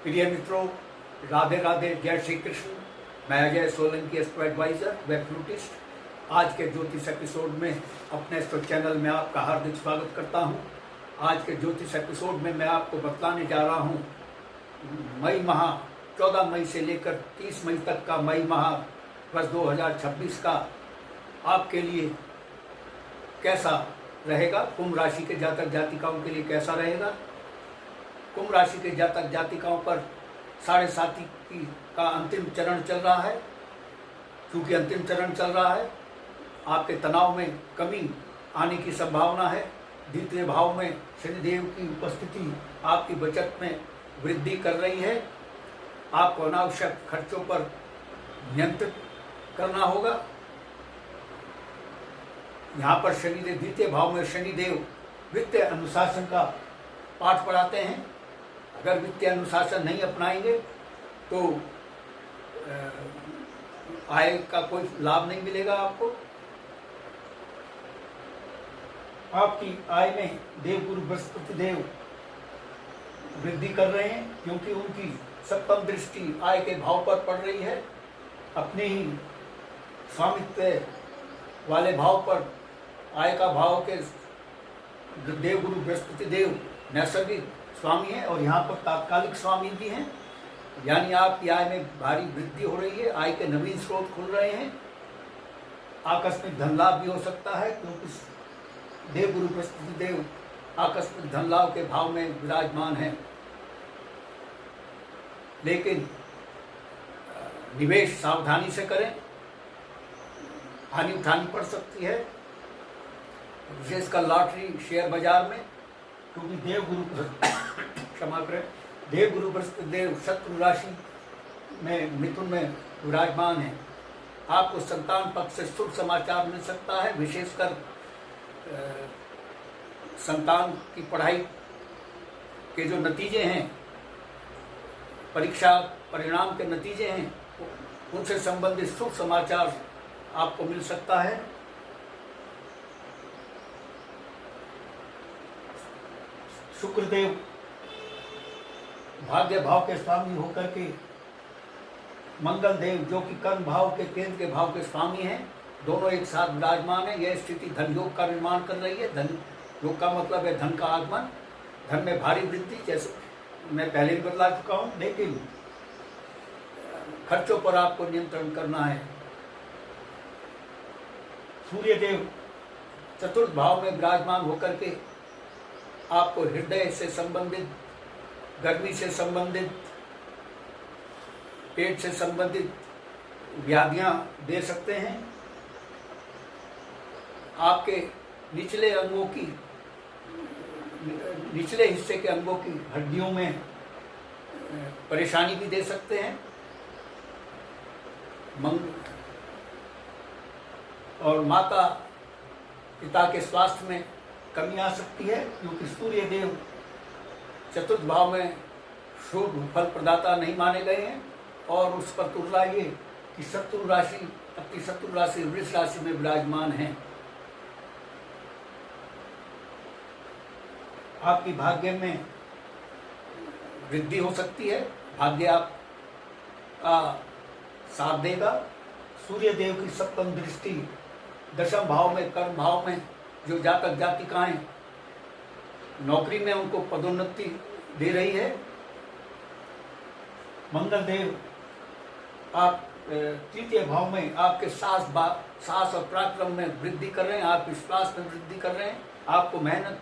प्रिय मित्रों, राधे राधे, जय श्री कृष्ण। मैं Ajay Solanki, astro advisor, web flutist. आज के ज्योतिष एपिसोड में अपने एस्ट्रो चैनल में आपका हार्दिक स्वागत करता हूं। आज के ज्योतिष एपिसोड में मैं आपको बतलाने जा रहा हूं मई माह 14 मई से लेकर 30 मई तक का मई माह वर्ष 2026 का आपके लिए कैसा रहेगा। कुंभ राशि के जातक जातिकाओं के लिए कैसा रहेगा। कुंभ राशि के जातक जातिकाओं पर 7.5 का अंतिम चरण चल रहा है। क्योंकि अंतिम चरण चल रहा है, आपके तनाव में कमी आने की संभावना है। द्वितीय भाव में शनिदेव की उपस्थिति आपकी बचत में वृद्धि कर रही है। आपको अनावश्यक खर्चों पर नियंत्रित करना होगा। यहाँ पर शनिदेव, द्वितीय भाव में शनिदेव वित्तीय अनुशासन का पाठ पढ़ाते हैं। अगर वित्तीय अनुशासन नहीं अपनाएंगे तो आय का कोई लाभ नहीं मिलेगा आपको। आपकी आय में देवगुरु बृहस्पति देव वृद्धि कर रहे हैं, क्योंकि उनकी सप्तम दृष्टि आय के भाव पर पड़ रही है। अपने ही स्वामित्व वाले भाव पर आय का भाव के देवगुरु बृहस्पति देव नैसर्गिक स्वामी हैं और यहाँ पर तात्कालिक स्वामी भी हैं। यानी आपकी आय में भारी वृद्धि हो रही है। आय के नवीन स्रोत खुल रहे हैं। आकस्मिक धन लाभ भी हो सकता है, क्योंकि देवगुरु बृहस्पति देव आकस्मिक धन लाभ के भाव में विराजमान हैं। लेकिन निवेश सावधानी से करें, हानि उठानी पड़ सकती है, विशेषकर लॉटरी शेयर बाजार में। क्योंकि देवगुरु बृहस्पति देव शत्रु राशि में मिथुन में विराजमान है। आपको संतान पक्ष से शुभ समाचार मिल सकता है। विशेषकर संतान की पढ़ाई के जो नतीजे हैं, परीक्षा परिणाम के नतीजे हैं, उनसे संबंधित शुभ समाचार आपको मिल सकता है। शुक्रदेव भाग्य भाव के स्वामी होकर के मंगल देव, जो कि कर्म भाव के केंद्र के भाव के स्वामी हैं, दोनों एक साथ विराजमान है। यह स्थिति धन योग का निर्माण कर रही है। धन योग का मतलब है धन का आगमन, धन में भारी वृद्धि, जैसे मैं पहले भी बतला चुका हूँ। लेकिन खर्चों पर आपको नियंत्रण करना है। सूर्यदेव चतुर्थ भाव में विराजमान होकर के आपको हृदय से संबंधित, गर्मी से संबंधित, पेट से संबंधित व्याधियां दे सकते हैं। आपके निचले अंगों की, निचले हिस्से के अंगों की हड्डियों में परेशानी भी दे सकते हैं। और माता पिता के स्वास्थ्य में कमी आ सकती है, क्योंकि सूर्य देव चतुर्थ भाव में शुभ फल प्रदाता नहीं माने गए हैं। और उस पर तुलना ये कि शत्रु राशि, अपनी शत्रु राशि वृष राशि में विराजमान है। आपकी भाग्य में वृद्धि हो सकती है। भाग्य आपका साथ देगा। सूर्य देव की सप्तम दृष्टि दशम भाव में, कर्म भाव में जो जातक जातिकाएं नौकरी में, उनको पदोन्नति दे रही है। मंगल देव आप तृतीय भाव में आपके साहस और पराक्रम में वृद्धि कर रहे हैं। आप विश्वास में वृद्धि कर रहे हैं। आपको मेहनत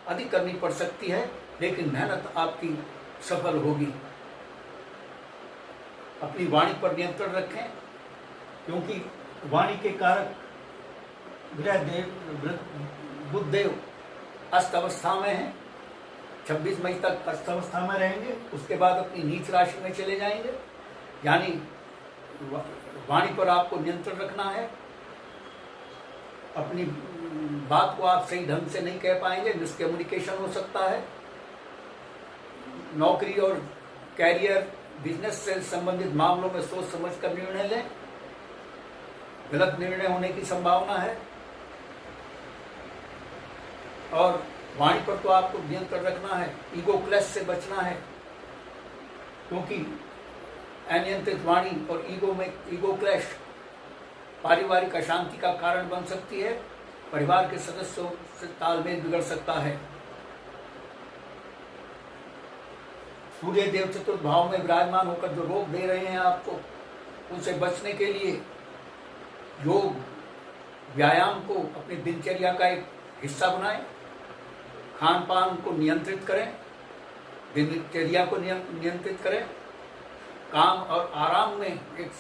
अधिक करनी पड़ सकती है, लेकिन मेहनत आपकी सफल होगी। अपनी वाणी पर नियंत्रण रखें, क्योंकि वाणी के कारक ग्रह देव बुध देव अस्त अवस्था में हैं। 26 मई तक अस्त अवस्था में रहेंगे। उसके बाद अपनी नीच राशि में चले जाएंगे। यानी वाणी पर आपको नियंत्रण रखना है। अपनी बात को आप सही ढंग से नहीं कह पाएंगे, मिसकम्युनिकेशन हो सकता है। नौकरी और कैरियर, बिजनेस से संबंधित मामलों में सोच समझ कर निर्णय लें। गलत निर्णय होने की संभावना है। और वाणी पर तो आपको नियंत्रण रखना है। ईगो क्लैश से बचना है। क्योंकि अनियंत्रित वाणी और ईगो क्लैश पारिवारिक अशांति का कारण बन सकती है, परिवार के सदस्यों से तालमेल बिगड़ सकता है। सूर्य देव चतुर्थ भाव में विराजमान होकर जो रोग दे रहे हैं आपको, उनसे बचने के लिए योग व्यायाम को अपनी दिनचर्या का एक हिस्सा बनाएं, खान पान को नियंत्रित करें, दिनचर्या को नियंत्रित करें, काम और आराम में एक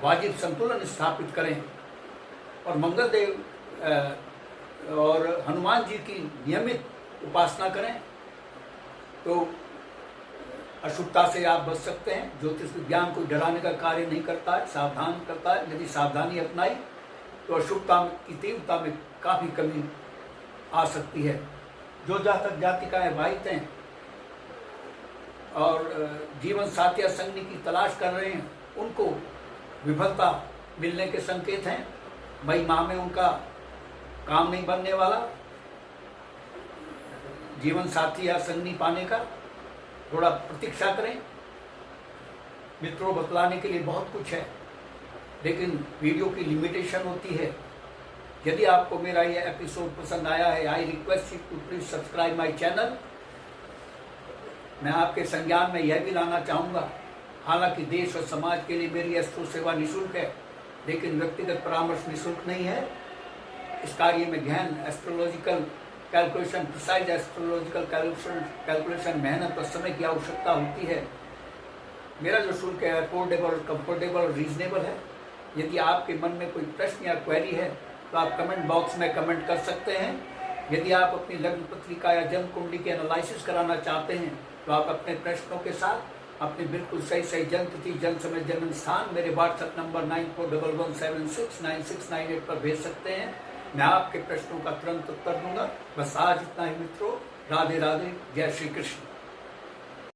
वाजिब संतुलन स्थापित करें और मंगल देव और हनुमान जी की नियमित उपासना करें तो अशुभता से आप बच सकते हैं। ज्योतिष विज्ञान कोई डराने का कार्य नहीं करता है, सावधान करता है। यदि सावधानी अपनाई तो अशुभता की तीव्रता में काफ़ी कमी आ सकती है। जो जातक जातिकाएं बाधित हैं और जीवन साथी या संगनी की तलाश कर रहे हैं, उनको विफलता मिलने के संकेत हैं। मई माह में उनका काम नहीं बनने वाला, जीवन साथी या संगनी पाने का थोड़ा प्रतीक्षा करें। मित्रों, बतलाने के लिए बहुत कुछ है, लेकिन वीडियो की लिमिटेशन होती है। यदि आपको मेरा यह एपिसोड पसंद आया है, I request you to please subscribe my channel. मैं आपके संज्ञान में यह भी लाना चाहूँगा, हालांकि देश और समाज के लिए मेरी एस्ट्रो सेवा निःशुल्क है, लेकिन व्यक्तिगत परामर्श निःशुल्क नहीं है। इस कार्य में गहन astrological calculation, precise astrological calculation, मेहनत और समय की आवश्यकता होती है। मेरा जो शुल्क है अफोर्डेबल, कंफर्टेबल और रीजनेबल है। यदि आपके मन में कोई प्रश्न या क्वेरी है तो आप कमेंट बॉक्स में कमेंट कर सकते हैं। यदि आप अपनी लग्न पत्रिका या जन्म कुंडली के एनालिसिस कराना चाहते हैं तो आप अपने प्रश्नों के साथ अपनी बिल्कुल सही जन्म तिथि, जन्म समय, जन्म स्थान मेरे व्हाट्सएप नंबर 9411769698 पर भेज सकते हैं। मैं आपके प्रश्नों का तुरंत उत्तर दूंगा। बस आज इतना ही मित्रों। राधे राधे, जय श्री कृष्ण।